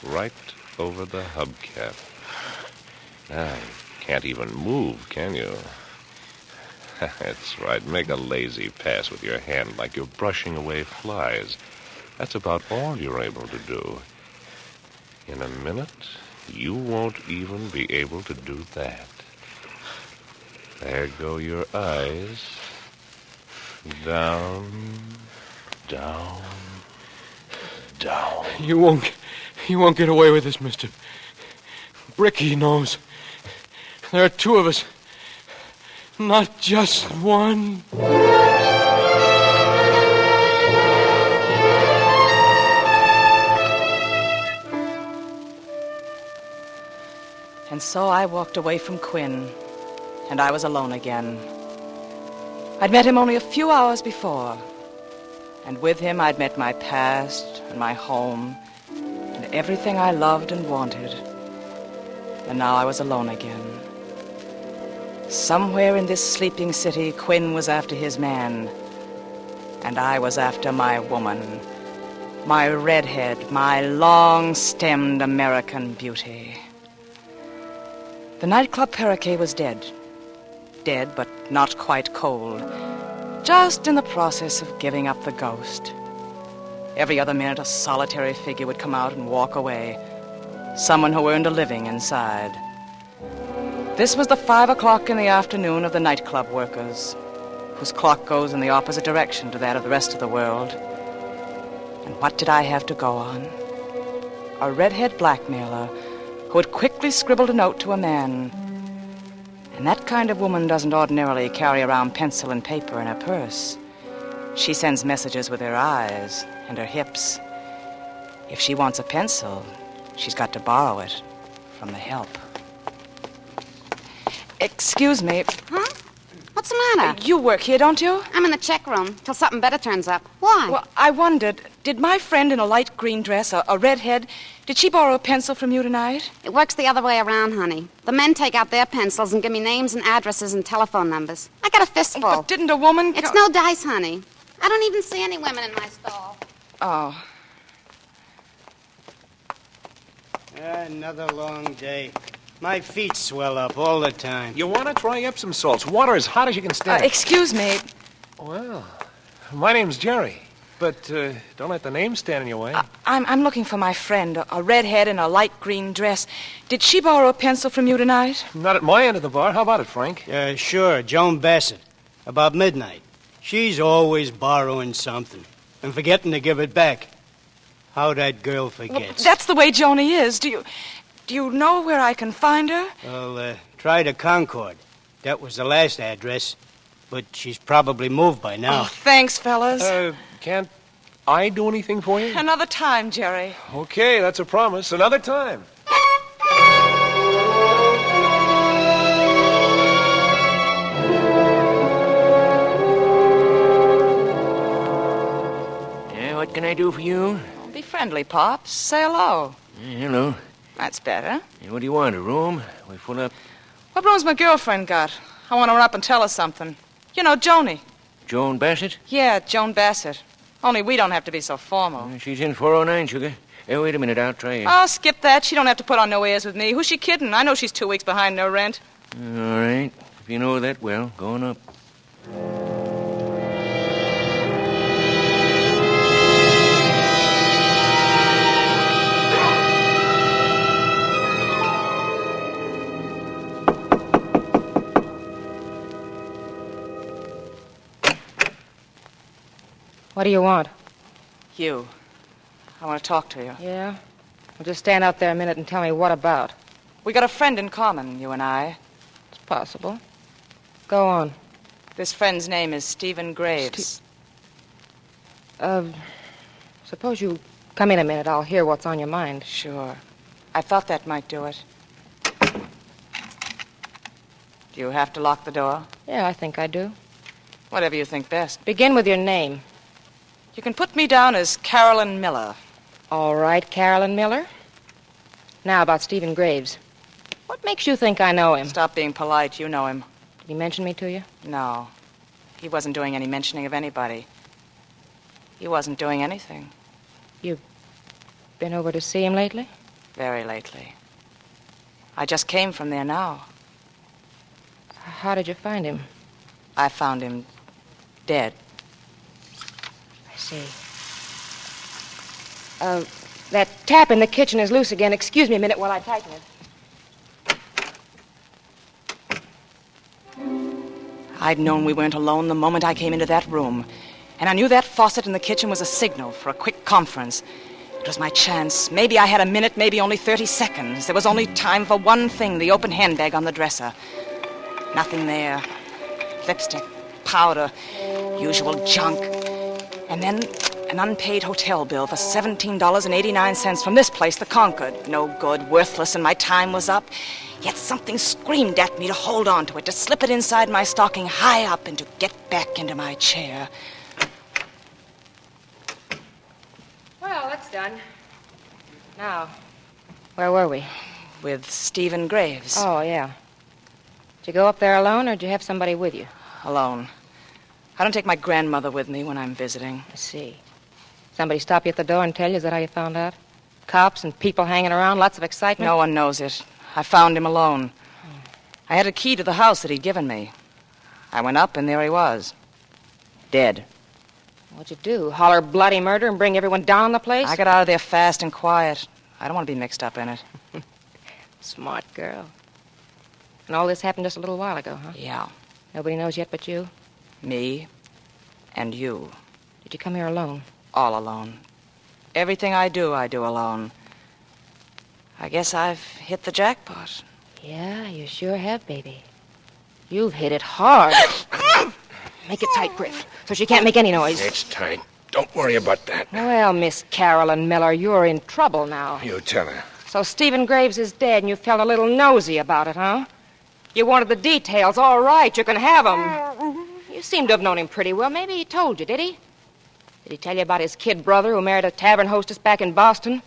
Right over the hubcap. Now, you can't even move, can you? That's right. Make a lazy pass with your hand like you're brushing away flies. That's about all you're able to do. In a minute, you won't even be able to do that. There go your eyes. Down, down, down. You won't get away with this, Mr. Bricky knows. There are two of us. Not just one. And so I walked away from Quinn, and I was alone again. I'd met him only a few hours before, and with him I'd met my past and my home and everything I loved and wanted. And now I was alone again. Somewhere in this sleeping city, Quinn was after his man, and I was after my woman, my redhead, my long-stemmed American beauty. The nightclub Parakeet was dead. Dead, but not quite cold. Just in the process of giving up the ghost. Every other minute, a solitary figure would come out and walk away. Someone who earned a living inside. This was the 5 o'clock in the afternoon of the nightclub workers, whose clock goes in the opposite direction to that of the rest of the world. And what did I have to go on? A redhead blackmailer who had quickly scribbled a note to a man. And that kind of woman doesn't ordinarily carry around pencil and paper in her purse. She sends messages with her eyes and her hips. If she wants a pencil, she's got to borrow it from the help. Excuse me. Huh? What's the matter? You work here, don't you? I'm in the check room till something better turns up. Why? Well, I wondered, did my friend in a light green dress, a redhead, did she borrow a pencil from you tonight? It works the other way around, honey. The men take out their pencils and give me names and addresses and telephone numbers. I got a fistful. But didn't a woman... It's no dice, honey. I don't even see any women in my stall. Oh. Another long day. My feet swell up all the time. You want to try Epsom salts? Water as hot as you can stand. Excuse me. Well, my name's Jerry. But don't let the name stand in your way. I'm looking for my friend, a redhead in a light green dress. Did she borrow a pencil from you tonight? Not at my end of the bar. How about it, Frank? Sure, Joan Bassett. About midnight. She's always borrowing something and forgetting to give it back. How that girl forgets. Well, that's the way Joni is. Do you know where I can find her? Well, try the Concord. That was the last address. But she's probably moved by now. Oh, thanks, fellas. Can't I do anything for you? Another time, Jerry. Okay, that's a promise. Another time. Yeah, what can I do for you? Be friendly, Pops. Say hello. Hello. That's better. Hey, what do you want, a room? We full up? What room's my girlfriend got? I want to run up and tell her something. You know, Joni. Joan Bassett? Yeah, Joan Bassett. Only we don't have to be so formal. She's in 409, sugar. Hey, wait a minute, I'll try you. Oh, skip that. She don't have to put on no airs with me. Who's she kidding? I know she's 2 weeks behind no rent. All right. you know her that well, go on up. What do you want? You. I want to talk to you. Yeah? Well, just stand out there a minute and tell me what about. We got a friend in common, you and I. It's possible. Go on. This friend's name is Stephen Graves. Suppose you come in a minute. I'll hear what's on your mind. Sure. I thought that might do it. Do you have to lock the door? Yeah, I think I do. Whatever you think best. Begin with your name. You can put me down as Carolyn Miller. All right, Carolyn Miller. Now about Stephen Graves. What makes you think I know him? Stop being polite. You know him. Did he mention me to you? No. He wasn't doing any mentioning of anybody. He wasn't doing anything. You've been over to see him lately? Very lately. I just came from there now. How did you find him? I found him dead. I see. That tap in the kitchen is loose again. Excuse me a minute while I tighten it. I'd known we weren't alone the moment I came into that room. And I knew that faucet in the kitchen was a signal for a quick conference. It was my chance. Maybe I had a minute, maybe only 30 seconds. There was only time for one thing, the open handbag on the dresser. Nothing there. Lipstick, powder, usual junk. And then an unpaid hotel bill for $17.89 from this place, the Concord. No good, worthless, and my time was up. Yet something screamed at me to hold on to it, to slip it inside my stocking high up and to get back into my chair. Well, that's done. Now, where were we? With Stephen Graves. Oh, yeah. Did you go up there alone, or did you have somebody with you? Alone. I don't take my grandmother with me when I'm visiting. I see. Somebody stop you at the door and tell you? Is that how you found out? Cops and people hanging around, lots of excitement? No one knows it. I found him alone. I had a key to the house that he'd given me. I went up, and there he was. Dead. What'd you do? Holler bloody murder and bring everyone down on the place? I got out of there fast and quiet. I don't want to be mixed up in it. Smart girl. And all this happened just a little while ago, huh? Yeah. Nobody knows yet but you? Me and you. Did you come here alone? All alone. Everything I do alone. I guess I've hit the jackpot. Yeah, you sure have, baby. You've hit it hard. Make it tight, Griff, so she can't make any noise. It's tight. Don't worry about that. Well, Miss Carolyn Miller, you're in trouble now. You tell her. So Stephen Graves is dead, and you felt a little nosy about it, huh? You wanted the details. All right, you can have them. You seem to have known him pretty well. Maybe he told you, did he? Did he tell you about his kid brother who married a tavern hostess back in Boston?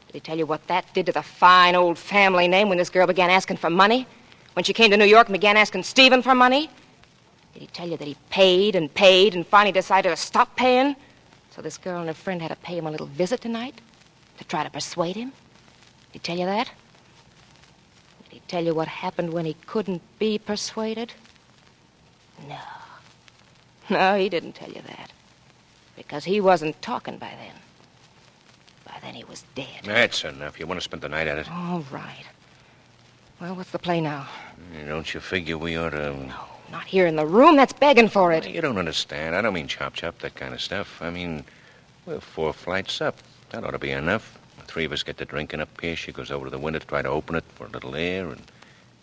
Did he tell you what that did to the fine old family name when this girl began asking for money? When she came to New York and began asking Stephen for money? Did he tell you that he paid and finally decided to stop paying? So this girl and her friend had to pay him a little visit tonight to try to persuade him? Did he tell you that? Did he tell you what happened when he couldn't be persuaded? No. No, he didn't tell you that. Because he wasn't talking by then. By then he was dead. That's enough. You want to spend the night at it? All right. Well, what's the play now? Don't you figure we ought to... No, not here in the room. That's begging for it. You don't understand. I don't mean chop, that kind of stuff. I mean, we're 4 flights up. That ought to be enough. The 3 of us get to drinking up here. She goes over to the window to try to open it for a little air, and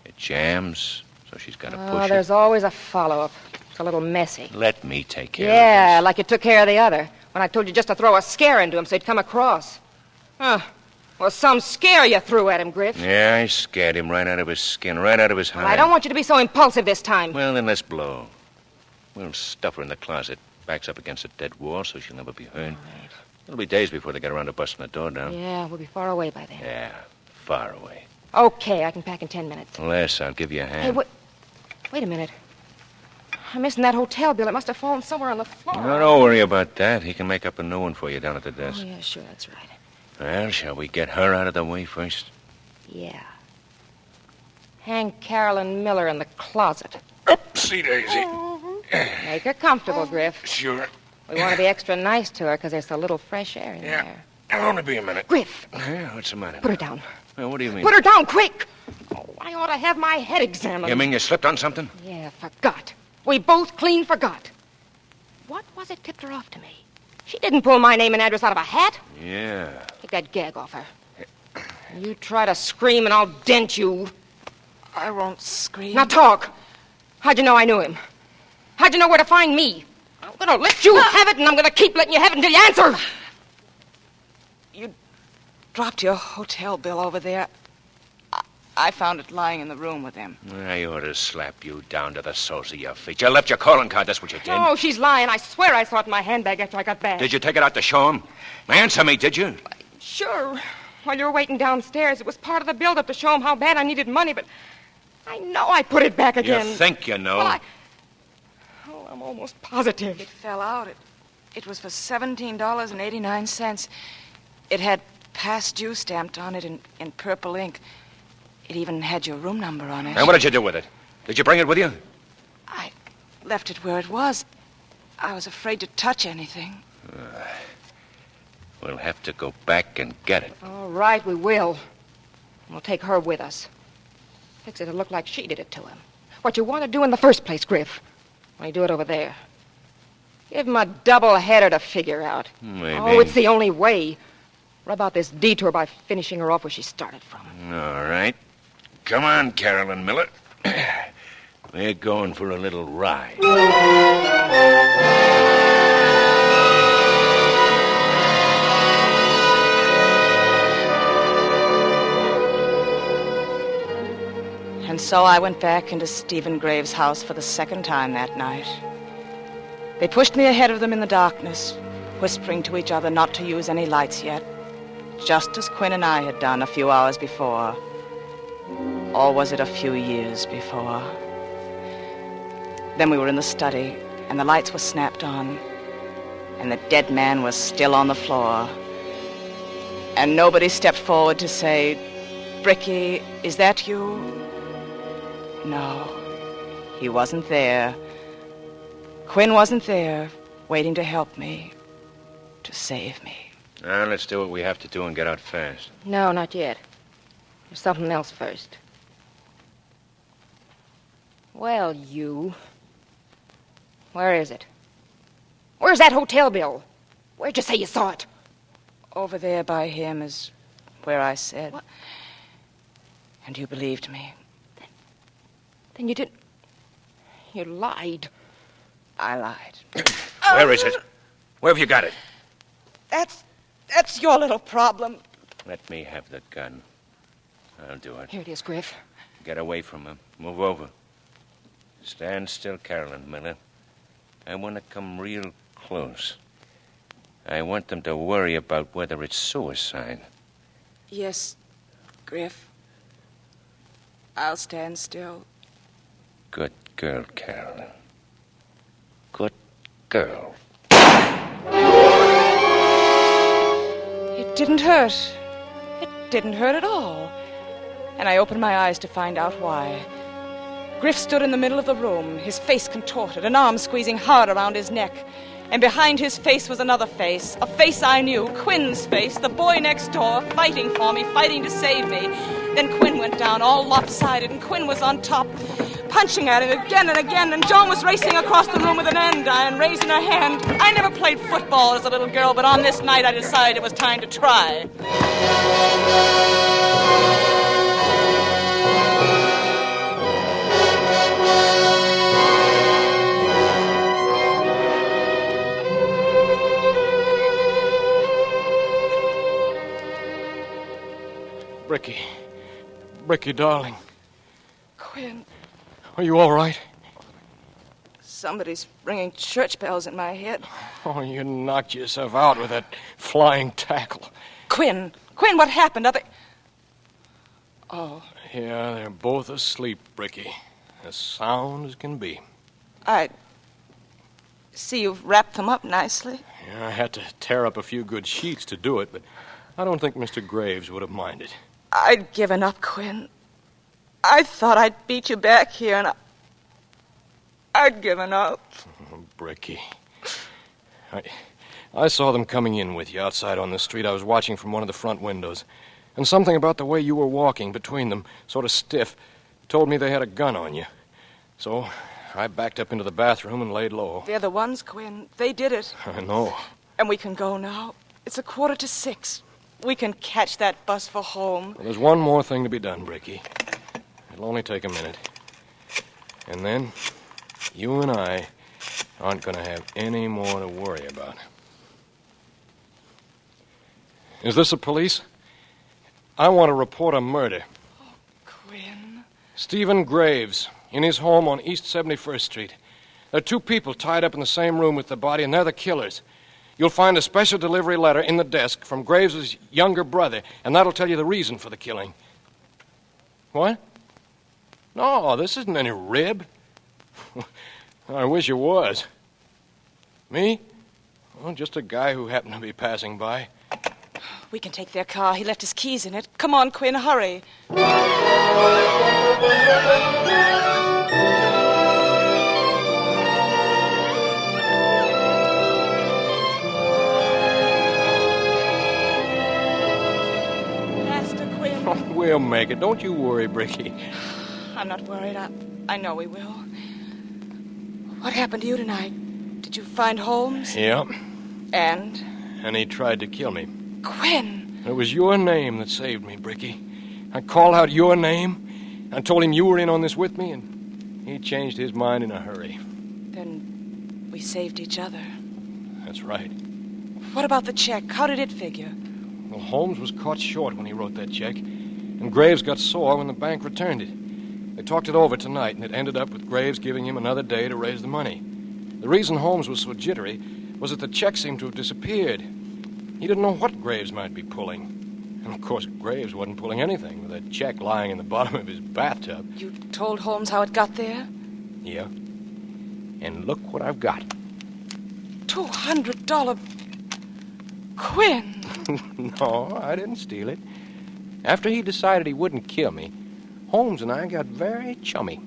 it jams, so she's got to push it. There's always a follow-up. It's a little messy. Let me take care of Yeah, this. like you took care of the other. When I told you just to throw a scare into him so he'd come across. Huh. Well, some scare you threw at him, Griff. Yeah, I scared him right out of his skin, right out of his hide. Well, I don't want you to be so impulsive this time. Well, then let's blow. We'll stuff her in the closet. Backs up against a dead wall so she'll never be heard. All right. It'll be days before they get around to busting the door down. Yeah, we'll be far away by then. Yeah, far away. Okay, I can pack in 10 minutes. Les, I'll give you a hand. Hey, wait a minute. I'm missing that hotel bill. It must have fallen somewhere on the floor. No, don't worry about that. He can make up a new one for you down at the desk. Oh, yeah, sure, that's right. Well, shall we get her out of the way first? Yeah. Hang Carolyn Miller in the closet. Oopsie daisy. Make her comfortable, Griff. Sure. We want to be extra nice to her because there's a little fresh air in there. It'll only be a minute. Griff, Yeah, what's the matter? put her down. Well, what do you mean? Put her down, quick! Oh, I ought to have my head examined. You mean you slipped on something? Yeah, forgot. We both clean forgot. What was it tipped her off to me? She didn't pull my name and address out of a hat. Yeah. Take that gag off her. You try to scream and I'll dent you. I won't scream. Now talk. How'd you know I knew him? How'd you know where to find me? I'm gonna let you have it, and I'm gonna keep letting you have it until you answer. You dropped your hotel bill over there. I found it lying in the room with him. I ought to slap you down to the soles of your feet. You left your calling card, that's what you did. No, she's lying. I swear I saw it in my handbag after I got back. Did you take it out to show him? Answer me, did you? Sure. While you were waiting downstairs, it was part of the build-up to show him how bad I needed money, but I know I put it back again. You think you know. Well, I'm almost positive. It fell out. It was for $17.89. It had past due stamped on it in purple ink. It even had your room number on it. And what did you do with it? Did you bring it with you? I left it where it was. I was afraid to touch anything. We'll have to go back and get it. All right, we will. We'll take her with us. Fix it to look like she did it to him. What you want to do in the first place, Griff. When you do it over there. Give him a double-header to figure out. Maybe. Oh, it's the only way. Rub out this detour by finishing her off where she started from. All right. Come on, Carolyn Miller. We're going for a little ride. And so I went back into Stephen Graves' house for the second time that night. They pushed me ahead of them in the darkness, whispering to each other not to use any lights yet, just as Quinn and I had done a few hours before. Or was it a few years before? Then we were in the study, and the lights were snapped on, and the dead man was still on the floor. And nobody stepped forward to say, "Bricky, is that you?" No, he wasn't there. Quinn wasn't there, waiting to help me, to save me. Now, let's do what we have to do and get out fast. No, not yet. There's something else first. Well, you. Where is it? Where's that hotel bill? Where'd you say you saw it? Over there by him is where I said. What? And you believed me. Then you didn't. You lied. I lied. Where is it? Where have you got it? That's your little problem. Let me have the gun. I'll do it. Here it is, Griff. Get away from him. Move over. Stand still, Carolyn Miller. I want to come real close. I want them to worry about whether it's suicide. Yes, Griff. I'll stand still. Good girl, Carolyn. Good girl. It didn't hurt. It didn't hurt at all. And I opened my eyes to find out why. Griff stood in the middle of the room, his face contorted, an arm squeezing hard around his neck. And behind his face was another face, a face I knew, Quinn's face, the boy next door, fighting for me, fighting to save me. Then Quinn went down, all lopsided, and Quinn was on top, punching at him again and again, and Joan was racing across the room with an andiron, raising her hand. I never played football as a little girl, but on this night I decided it was time to try. Bricky, darling. Quinn, Are you all right? somebody's ringing church bells in my head. Oh, you knocked yourself out with that flying tackle. Quinn, what happened? Are they... Oh, Yeah, they're both asleep, Bricky. As sound as can be. I see you've wrapped them up nicely. Yeah, I had to tear up a few good sheets to do it, but I don't think Mr. Graves would have minded. I'd given up, Quinn. I thought I'd beat you back here, and I'd given up. Oh, Bricky. I saw them coming in with you outside on the street. I was watching from one of the front windows. And something about the way you were walking between them, sort of stiff, told me they had a gun on you. So I backed up into the bathroom and laid low. They're the ones, Quinn. They did it. I know. And we can go now. It's 5:45. We can catch that bus for home. Well, there's one more thing to be done, Bricky. It'll only take a minute. And then you and I aren't going to have any more to worry about. Is this the police? I want to report a murder. Oh, Quinn. Stephen Graves, in his home on East 71st Street. There are two people tied up in the same room with the body, and they're the killers. You'll find a special delivery letter in the desk from Graves' younger brother, and that'll tell you the reason for the killing. What? No, this isn't any rib. I wish it was. Me? Well, just a guy who happened to be passing by. We can take their car. He left his keys in it. Come on, Quinn, hurry. Faster, Quinn. Oh, we'll make it. Don't you worry, Bricky. I'm not worried. I know we will. What happened to you tonight? Did you find Holmes? Yeah. And? And he tried to kill me. Quinn! It was your name that saved me, Bricky. I called out your name. I told him you were in on this with me, and he changed his mind in a hurry. Then we saved each other. That's right. What about the check? How did it figure? Well, Holmes was caught short when he wrote that check, and Graves got sore when the bank returned it. They talked it over tonight, and it ended up with Graves giving him another day to raise the money. The reason Holmes was so jittery was that the check seemed to have disappeared. He didn't know what Graves might be pulling. And, of course, Graves wasn't pulling anything with that check lying in the bottom of his bathtub. You told Holmes how it got there? Yeah. And look what I've got. $200. Quinn! No, I didn't steal it. After he decided he wouldn't kill me, Holmes and I got very chummy.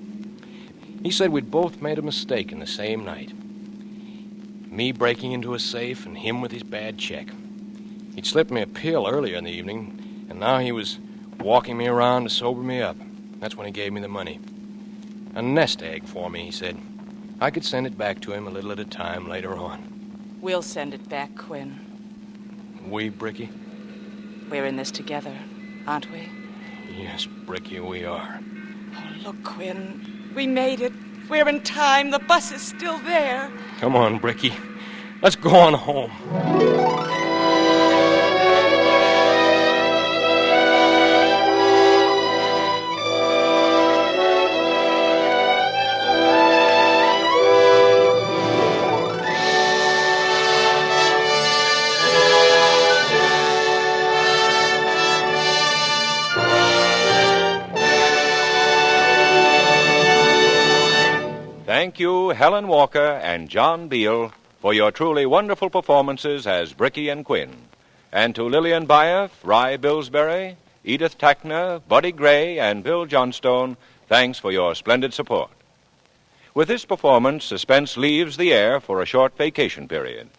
He said we'd both made a mistake in the same night. Me breaking into a safe and him with his bad check. He'd slipped me a pill earlier in the evening, and now he was walking me around to sober me up. That's when he gave me the money. A nest egg for me, he said. I could send it back to him a little at a time later on. We'll send it back, Quinn. We, Bricky? We're in this together, aren't we? Yes, Bricky, we are. Oh, look, Quinn. We made it. We're in time. The bus is still there. Come on, Bricky. Let's go on home. Thank you, Helen Walker and John Beale, for your truly wonderful performances as Bricky and Quinn. And to Lillian Byeth, Rye Billsbury, Edith Tackner, Buddy Gray, and Bill Johnstone, thanks for your splendid support. With this performance, Suspense leaves the air for a short vacation period.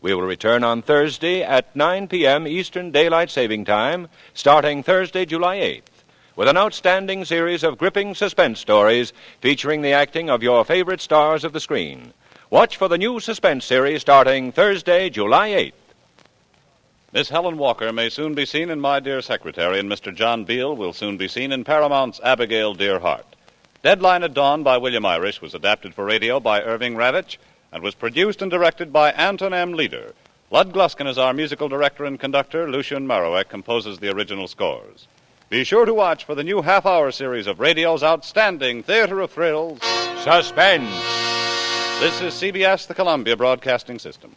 We will return on Thursday at 9 p.m. Eastern Daylight Saving Time, starting Thursday, July 8th. With an outstanding series of gripping suspense stories featuring the acting of your favorite stars of the screen. Watch for the new Suspense series starting Thursday, July 8th. Miss Helen Walker may soon be seen in My Dear Secretary, and Mr. John Beale will soon be seen in Paramount's Abigail, Dear Heart. Deadline at Dawn by William Irish was adapted for radio by Irving Ravitch and was produced and directed by Anton M. Leader. Lud Gluskin is our musical director and conductor. Lucien Marowek composes the original scores. Be sure to watch for the new half-hour series of radio's outstanding theater of thrills, Suspense. This is CBS, the Columbia Broadcasting System.